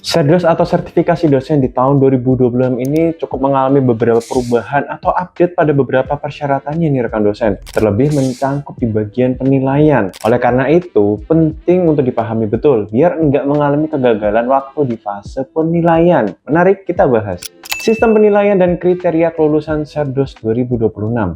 Serdos atau sertifikasi dosen di tahun 2026 ini cukup mengalami beberapa perubahan atau update pada beberapa persyaratannya nih rekan dosen, terlebih mencangkup di bagian penilaian. Oleh karena itu, penting untuk dipahami betul biar enggak mengalami kegagalan waktu di fase penilaian. Menarik, kita bahas. Sistem penilaian dan kriteria kelulusan Serdos 2026.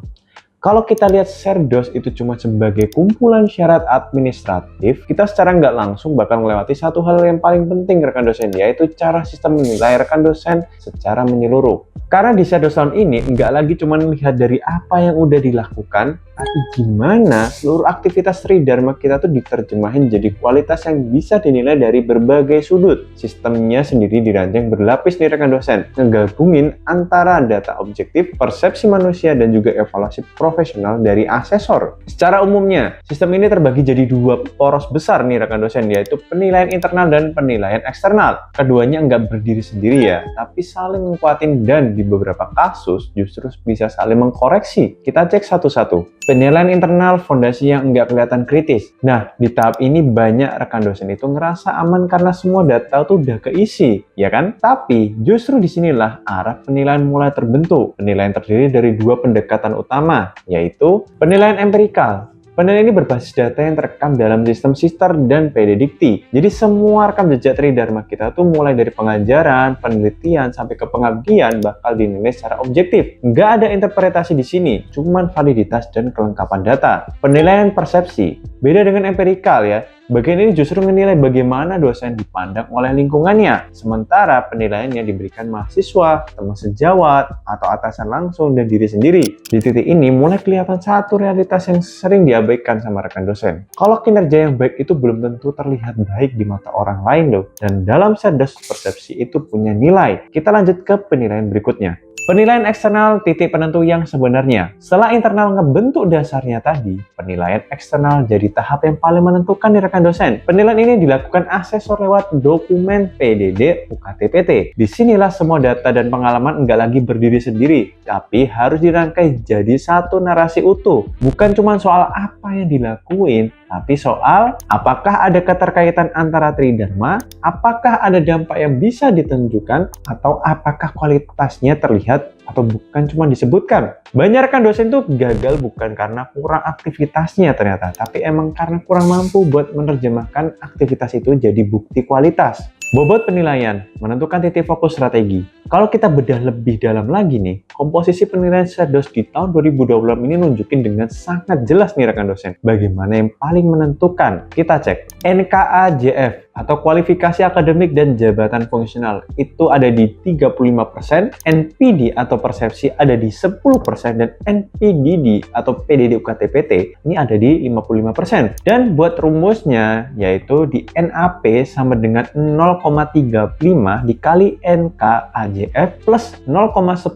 Kalau kita lihat Serdos itu cuma sebagai kumpulan syarat administratif, kita secara nggak langsung bakal melewati satu hal yang paling penting rekan dosen, yaitu cara sistem menilai rekan dosen secara menyeluruh. Karena di Serdos tahun ini nggak lagi cuma melihat dari apa yang udah dilakukan, tapi gimana seluruh aktivitas Sri Dharma kita tuh diterjemahin jadi kualitas yang bisa dinilai dari berbagai sudut. Sistemnya sendiri dirancang berlapis nih rekan dosen, ngegabungin antara data objektif, persepsi manusia, dan juga evaluasi profesional dari asesor. Secara umumnya, sistem ini terbagi jadi dua poros besar nih rekan dosen, yaitu penilaian internal dan penilaian eksternal. Keduanya nggak berdiri sendiri ya, tapi saling menguatin dan di beberapa kasus justru bisa saling mengkoreksi. Kita cek satu-satu. Penilaian internal fondasi yang nggak kelihatan kritis. Nah, di tahap ini banyak rekan dosen itu ngerasa aman karena semua data tuh udah keisi, ya kan? Tapi justru disinilah arah penilaian mulai terbentuk. Penilaian terdiri dari dua pendekatan utama, yaitu penilaian empirikal. Penilaian ini berbasis data yang terekam dalam sistem Sister dan PD Dikti. Jadi semua rekam jejak Sri Dharma kita tuh mulai dari pengajaran, penelitian, sampai ke pengabdian bakal dinilai secara objektif. Nggak ada interpretasi di sini, cuman validitas dan kelengkapan data. Penilaian persepsi, beda dengan empirikal ya. Bagian ini justru menilai bagaimana dosen dipandang oleh lingkungannya, sementara penilaiannya diberikan mahasiswa, teman sejawat, atau atasan langsung dan diri sendiri. Di titik ini mulai kelihatan satu realitas yang sering diabaikan sama rekan dosen. Kalau kinerja yang baik itu belum tentu terlihat baik di mata orang lain loh, dan dalam Serdos persepsi itu punya nilai. Kita lanjut ke penilaian berikutnya. Penilaian eksternal titik penentu yang sebenarnya. Setelah internal ngebentuk dasarnya tadi, penilaian eksternal jadi tahap yang paling menentukan di rekan dosen. Penilaian ini dilakukan asesor lewat dokumen PDD UKT-PT. Disinilah semua data dan pengalaman nggak lagi berdiri sendiri, tapi harus dirangkai jadi satu narasi utuh. Bukan cuma soal apa yang dilakuin, tapi soal apakah ada keterkaitan antara tridharma, apakah ada dampak yang bisa ditunjukkan, atau apakah kualitasnya terlihat atau bukan cuma disebutkan. Banyak rekan dosen tuh gagal bukan karena kurang aktivitasnya ternyata, tapi emang karena kurang mampu buat menerjemahkan aktivitas itu jadi bukti kualitas. Bobot penilaian, menentukan titik fokus strategi. Kalau kita bedah lebih dalam lagi nih, komposisi penilaian Serdos di tahun 2026 ini nunjukin dengan sangat jelas nih rekan dosen, bagaimana yang paling menentukan. Kita cek, NKAJF atau kualifikasi akademik dan jabatan fungsional itu ada di 35%, NPD atau persepsi ada di 10%, dan NPDD atau PDD UKT-PT ini ada di 55%. Dan buat rumusnya yaitu di NAP sama dengan 0,35 dikali NKAJF plus 0,10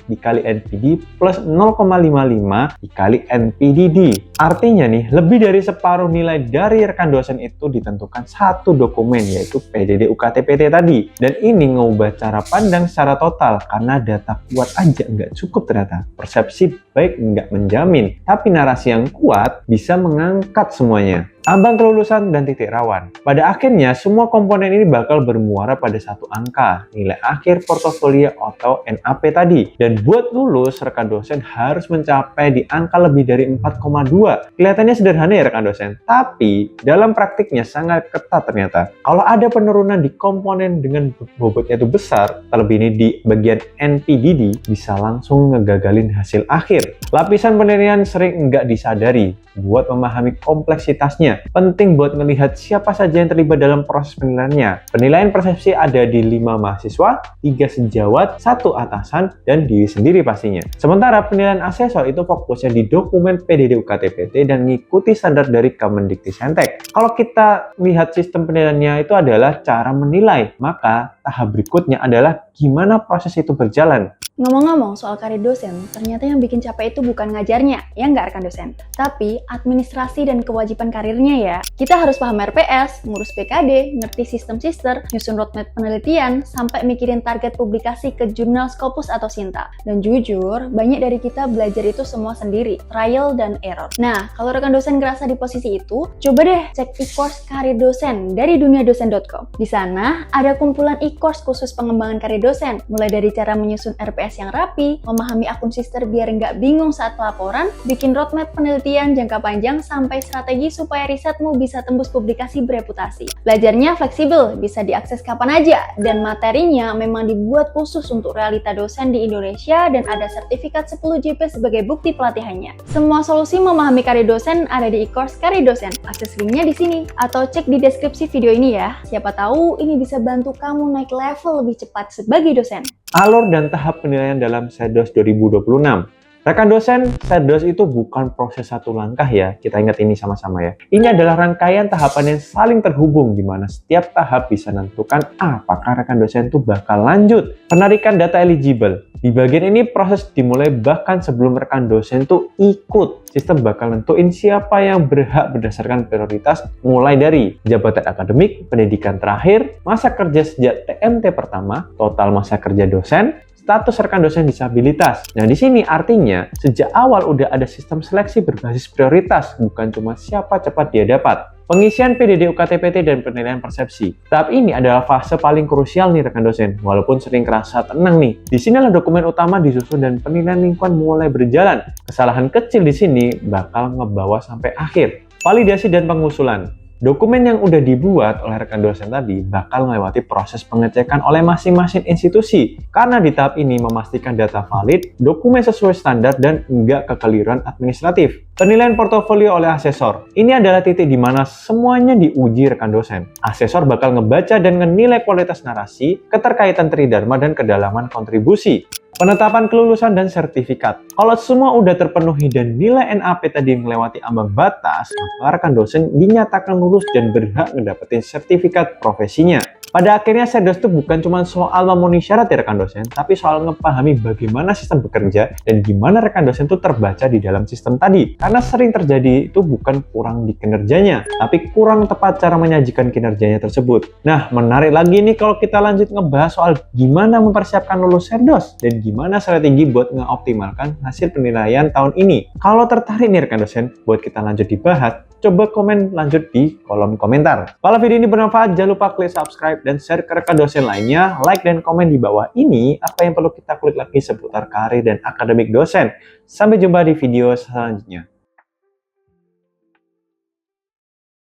dikali NPD plus 0,55 dikali NPDD. Artinya nih, lebih dari separuh nilai dari rekan dosen itu ditentukan satu dokumen, yaitu PDD UKT-PT tadi. Dan ini ngubah cara pandang secara total, karena data kuat aja nggak cukup ternyata. Persepsi baik nggak menjamin, tapi narasi yang kuat bisa mengangkat semuanya. Ambang kelulusan dan titik rawan. Pada akhirnya, semua komponen ini bakal bermuara pada satu angka, nilai akhir portofolio atau NAP tadi. Dan buat lulus, rekan dosen harus mencapai di angka lebih dari 4,2. Kelihatannya sederhana ya rekan dosen, tapi dalam praktiknya sangat ketat ternyata. Kalau ada penurunan di komponen dengan bobotnya itu besar, terlebih ini di bagian NPDD, bisa langsung ngegagalin hasil akhir. Lapisan penilaian sering nggak disadari. Buat memahami kompleksitasnya, penting buat melihat siapa saja yang terlibat dalam proses penilaiannya. Penilaian persepsi ada di 5 mahasiswa, 3 sejawat, 1 atasan, dan diri sendiri pastinya. Sementara penilaian asesor itu fokusnya di dokumen PDD UKT-PT dan mengikuti standar dari Kemendikti-Sentek. Kalau kita lihat sistem penilaiannya itu adalah cara menilai, maka tahap berikutnya adalah gimana proses itu berjalan. Ngomong-ngomong soal karir dosen, ternyata yang bikin capek itu bukan ngajarnya, ya nggak rekan dosen? Tapi administrasi dan kewajiban karirnya ya. Kita harus paham RPS, ngurus PKD, ngerti sistem sister, nyusun roadmap penelitian, sampai mikirin target publikasi ke jurnal Scopus atau Sinta. Dan jujur, banyak dari kita belajar itu semua sendiri, trial dan error. Nah, kalau rekan dosen ngerasa di posisi itu, coba deh cek e-course karir dosen dari duniadosen.com. Di sana ada kumpulan e-course khusus pengembangan karir dosen, mulai dari cara menyusun RPS yang rapi, memahami akun sister biar nggak bingung saat pelaporan, bikin roadmap penelitian jangka panjang, sampai strategi supaya risetmu bisa tembus publikasi bereputasi. Belajarnya fleksibel, bisa diakses kapan aja, dan materinya memang dibuat khusus untuk realita dosen di Indonesia dan ada sertifikat 10 JP sebagai bukti pelatihannya. Semua solusi memahami karir dosen ada di e-course karir dosen. Akses linknya di sini, atau cek di deskripsi video ini ya. Siapa tahu ini bisa bantu kamu naik level lebih cepat sebagai dosen. Alur dan tahap penilaian dalam SEDOS 2026. Rekan dosen, SEDOS itu bukan proses satu langkah ya, kita ingat ini sama-sama ya. Ini adalah rangkaian tahapan yang saling terhubung, di mana setiap tahap bisa menentukan apakah rekan dosen itu bakal lanjut. Penarikan data eligible. Di bagian ini proses dimulai bahkan sebelum rekan dosen itu ikut. Sistem bakal nentuin siapa yang berhak berdasarkan prioritas, mulai dari jabatan akademik, pendidikan terakhir, masa kerja sejak TMT pertama, total masa kerja dosen, status rekan dosen disabilitas. Nah, di sini artinya sejak awal udah ada sistem seleksi berbasis prioritas, bukan cuma siapa cepat dia dapat. Pengisian PDD UKT-PT dan penilaian persepsi. Tahap ini adalah fase paling krusial nih rekan dosen, walaupun sering kerasa tenang nih. Di sinilah dokumen utama disusun dan penilaian lingkungan mulai berjalan. Kesalahan kecil di sini bakal ngebawa sampai akhir. Validasi dan pengusulan. Dokumen yang udah dibuat oleh rekan dosen tadi bakal melewati proses pengecekan oleh masing-masing institusi. Karena di tahap ini memastikan data valid, dokumen sesuai standar, dan enggak kekeliruan administratif. Penilaian portofolio oleh asesor. Ini adalah titik di mana semuanya diuji rekan dosen. Asesor bakal ngebaca dan menilai kualitas narasi, keterkaitan tridharma, dan kedalaman kontribusi. Penetapan kelulusan dan sertifikat. Kalau semua udah terpenuhi dan nilai NAP tadi melewati ambang batas, maka rekan dosen dinyatakan lulus dan berhak mendapatkan sertifikat profesinya. Pada akhirnya SEDOS itu bukan cuma soal memenuhi syarat ya rekan dosen, tapi soal ngepahami bagaimana sistem bekerja dan gimana rekan dosen itu terbaca di dalam sistem tadi. Karena sering terjadi itu bukan kurang di kinerjanya, tapi kurang tepat cara menyajikan kinerjanya tersebut. Nah, menarik lagi nih kalau kita lanjut ngebahas soal gimana mempersiapkan lulus SEDOS dan gimana strategi buat ngeoptimalkan hasil penilaian tahun ini. Kalau tertarik nih rekan dosen, buat kita lanjut dibahas, coba komen lanjut di kolom komentar. Kalau video ini bermanfaat, jangan lupa klik subscribe dan share ke rekan dosen lainnya. Like dan komen di bawah ini apa yang perlu kita kulik lagi seputar karir dan akademik dosen. Sampai jumpa di video selanjutnya.